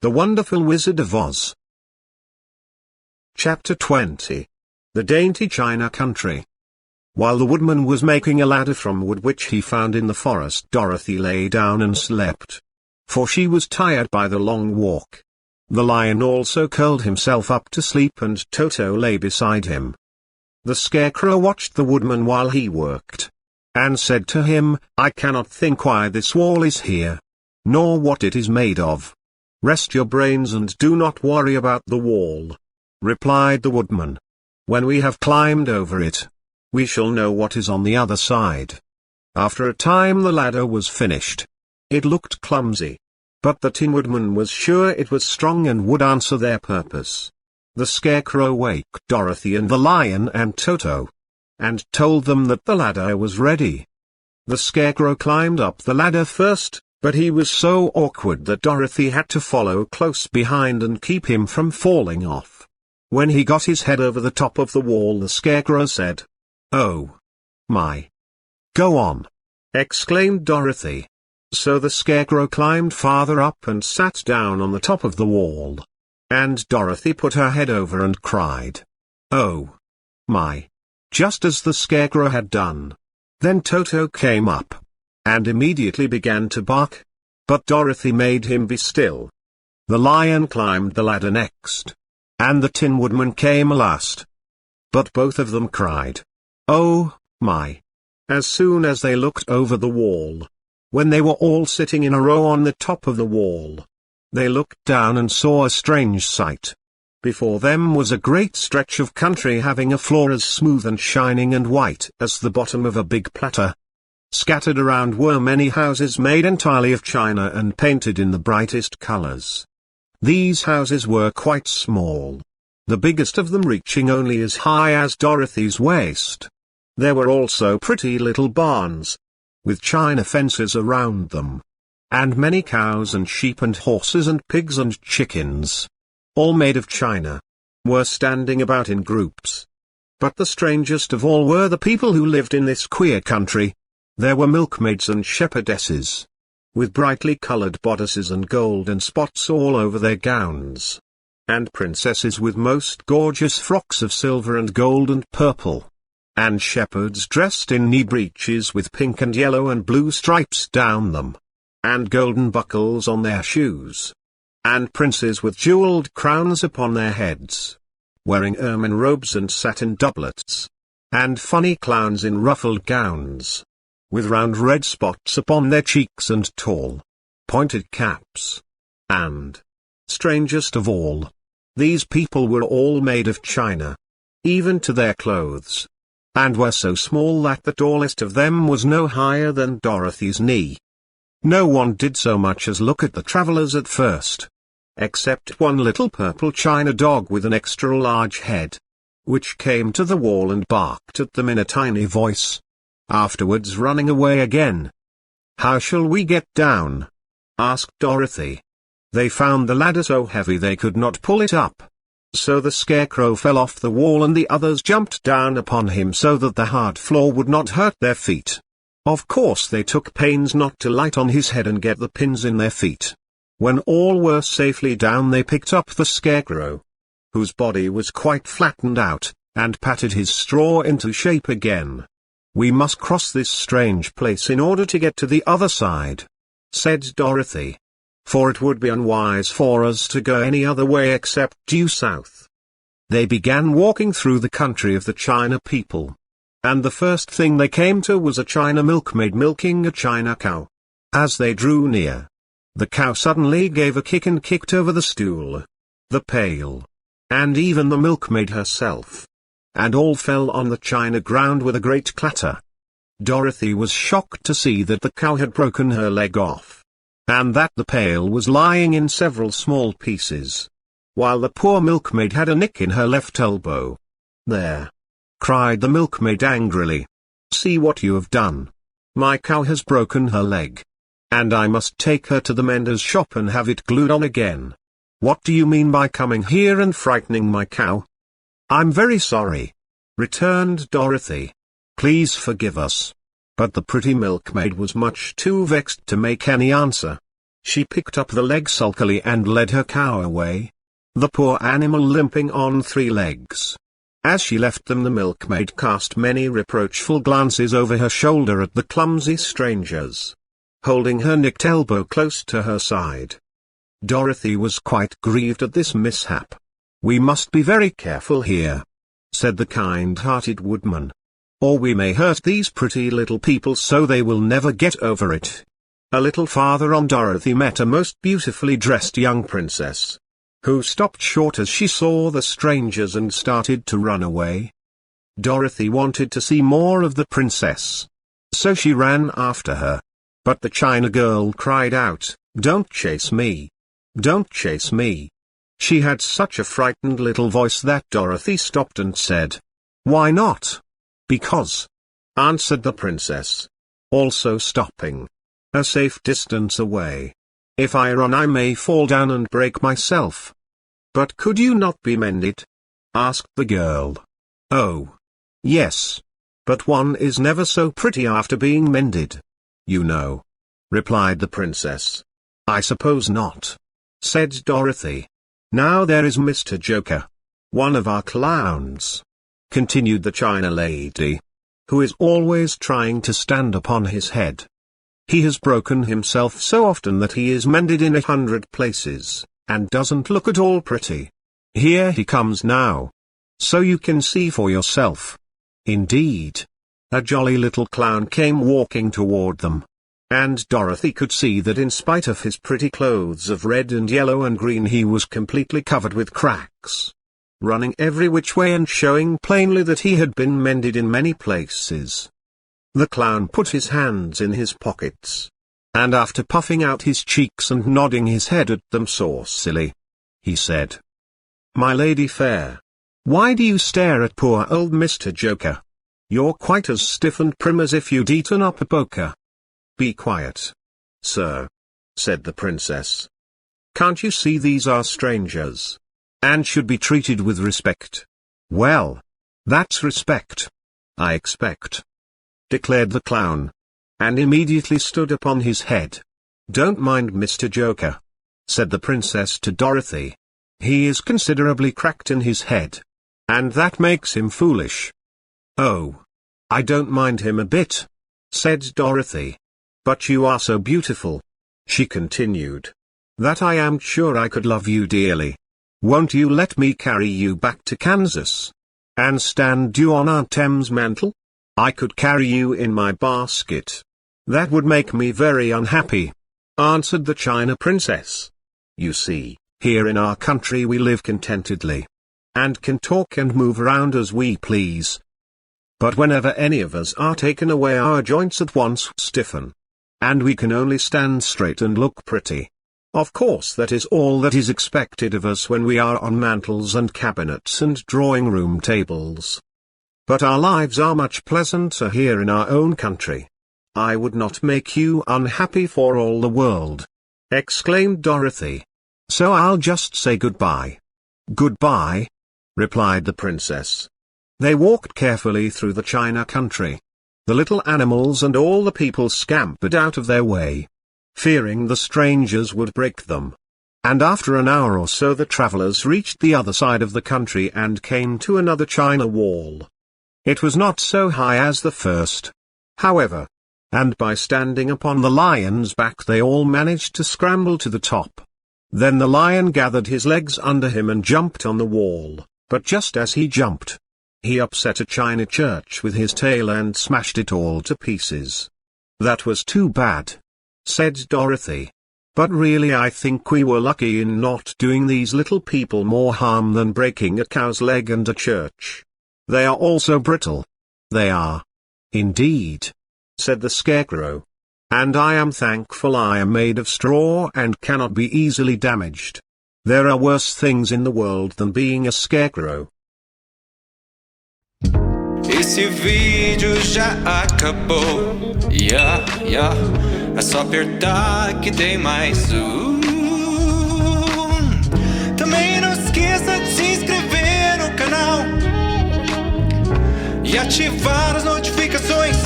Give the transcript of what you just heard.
The Wonderful Wizard of Oz. Chapter 20. The Dainty China Country. While the woodman was making a ladder from wood which he found in the forest, Dorothy lay down and slept. For she was tired by the long walk. The lion also curled himself up to sleep, and Toto lay beside him. The Scarecrow watched the woodman while he worked, and said to him, "I cannot think why this wall is here, nor what it is made of." "Rest your brains and do not worry about the wall," replied the woodman. "When we have climbed over it, we shall know what is on the other side." After a time the ladder was finished. It looked clumsy, but the Tin Woodman was sure it was strong and would answer their purpose. The Scarecrow waked Dorothy and the Lion and Toto, and told them that the ladder was ready. The Scarecrow climbed up the ladder first, but he was so awkward that Dorothy had to follow close behind and keep him from falling off. When he got his head over the top of the wall, the Scarecrow said, "Oh, my! Go on!" exclaimed Dorothy. So the Scarecrow climbed farther up and sat down on the top of the wall. And Dorothy put her head over and cried, "Oh, my!" just as the Scarecrow had done. Then Toto came up, and immediately began to bark. But Dorothy made him be still. The Lion climbed the ladder next, and the Tin Woodman came last. But both of them cried, "Oh, my!" as soon as they looked over the wall. When they were all sitting in a row on the top of the wall, they looked down and saw a strange sight. Before them was a great stretch of country having a floor as smooth and shining and white as the bottom of a big platter. Scattered around were many houses made entirely of china and painted in the brightest colors. These houses were quite small, the biggest of them reaching only as high as Dorothy's waist. There were also pretty little barns, with china fences around them, and many cows and sheep and horses and pigs and chickens, all made of china, were standing about in groups. But the strangest of all were the people who lived in this queer country. There were milkmaids and shepherdesses, with brightly colored bodices and golden spots all over their gowns, and princesses with most gorgeous frocks of silver and gold and purple, and shepherds dressed in knee breeches with pink and yellow and blue stripes down them, and golden buckles on their shoes, and princes with jeweled crowns upon their heads, wearing ermine robes and satin doublets, and funny clowns in ruffled gowns, with round red spots upon their cheeks and tall, pointed caps. And, strangest of all, these people were all made of china, even to their clothes, and were so small that the tallest of them was no higher than Dorothy's knee. No one did so much as look at the travelers at first, except one little purple china dog with an extra large head, which came to the wall and barked at them in a tiny voice, afterwards running away again. "How shall we get down?" asked Dorothy. They found the ladder so heavy they could not pull it up. So the Scarecrow fell off the wall and the others jumped down upon him so that the hard floor would not hurt their feet. Of course they took pains not to light on his head and get the pins in their feet. When all were safely down they picked up the Scarecrow, whose body was quite flattened out, and patted his straw into shape again. "We must cross this strange place in order to get to the other side," said Dorothy, "for it would be unwise for us to go any other way except due south." They began walking through the country of the China people, and the first thing they came to was a China milkmaid milking a China cow. As they drew near, the cow suddenly gave a kick and kicked over the stool, the pail, and even the milkmaid herself, and all fell on the china ground with a great clatter. Dorothy was shocked to see that the cow had broken her leg off, and that the pail was lying in several small pieces, while the poor milkmaid had a nick in her left elbow. "There!" cried the milkmaid angrily. "See what you have done. My cow has broken her leg, and I must take her to the mender's shop and have it glued on again. What do you mean by coming here and frightening my cow?" "I'm very sorry," returned Dorothy. "Please forgive us." But the pretty milkmaid was much too vexed to make any answer. She picked up the leg sulkily and led her cow away. The poor animal limping on 3 legs. As she left them, the milkmaid cast many reproachful glances over her shoulder at the clumsy strangers, holding her nicked elbow close to her side. Dorothy was quite grieved at this mishap. "We must be very careful here," said the kind-hearted woodman, "or we may hurt these pretty little people so they will never get over it." A little farther on, Dorothy met a most beautifully dressed young princess, who stopped short as she saw the strangers and started to run away. Dorothy wanted to see more of the princess, so she ran after her. But the China girl cried out, "Don't chase me! Don't chase me!" She had such a frightened little voice that Dorothy stopped and said, "Why not?" "Because," answered the princess, also stopping a safe distance away, "if I run I may fall down and break myself." "But could you not be mended?" asked the girl. "Oh, yes. But one is never so pretty after being mended, you know," replied the princess. "I suppose not," said Dorothy. "Now there is Mr. Joker, one of our clowns," continued the China lady, "who is always trying to stand upon his head. He has broken himself so often that he is mended in 100 places, and doesn't look at all pretty. Here he comes now, so you can see for yourself." Indeed, a jolly little clown came walking toward them, and Dorothy could see that in spite of his pretty clothes of red and yellow and green he was completely covered with cracks, running every which way and showing plainly that he had been mended in many places. The clown put his hands in his pockets, and after puffing out his cheeks and nodding his head at them saucily, he said, "My lady fair, why do you stare at poor old Mr. Joker? You're quite as stiff and prim as if you'd eaten up a poker." "Be quiet, sir," said the princess. "Can't you see these are strangers, and should be treated with respect?" "Well, that's respect, I expect," declared the clown, and immediately stood upon his head. "Don't mind Mr. Joker," said the princess to Dorothy. "He is considerably cracked in his head, and that makes him foolish." "Oh, I don't mind him a bit," said Dorothy. "But you are so beautiful," she continued, "that I am sure I could love you dearly. Won't you let me carry you back to Kansas, and stand you on Aunt Em's mantle? I could carry you in my basket." "That would make me very unhappy," answered the China princess. "You see, here in our country we live contentedly, and can talk and move around as we please. But whenever any of us are taken away our joints at once stiffen, and we can only stand straight and look pretty. Of course that is all that is expected of us when we are on mantels and cabinets and drawing-room tables. But our lives are much pleasanter here in our own country. I would not make you unhappy for all the world," exclaimed Dorothy. "So I'll just say goodbye." "Goodbye," replied the princess. They walked carefully through the China country. The little animals and all the people scampered out of their way, fearing the strangers would break them. And after an hour or so the travelers reached the other side of the country and came to another China wall. It was not so high as the first, however, and by standing upon the lion's back they all managed to scramble to the top. Then the lion gathered his legs under him and jumped on the wall, but just as he jumped, he upset a china church with his tail and smashed it all to pieces. "That was too bad," said Dorothy. "But really I think we were lucky in not doing these little people more harm than breaking a cow's leg and a church. They are all so brittle." "They are, indeed," said the scarecrow. "And I am thankful I am made of straw and cannot be easily damaged. There are worse things in the world than being a scarecrow." Esse vídeo já acabou. É só apertar que tem mais Também não esqueça de se inscrever no canal e ativar as notificações.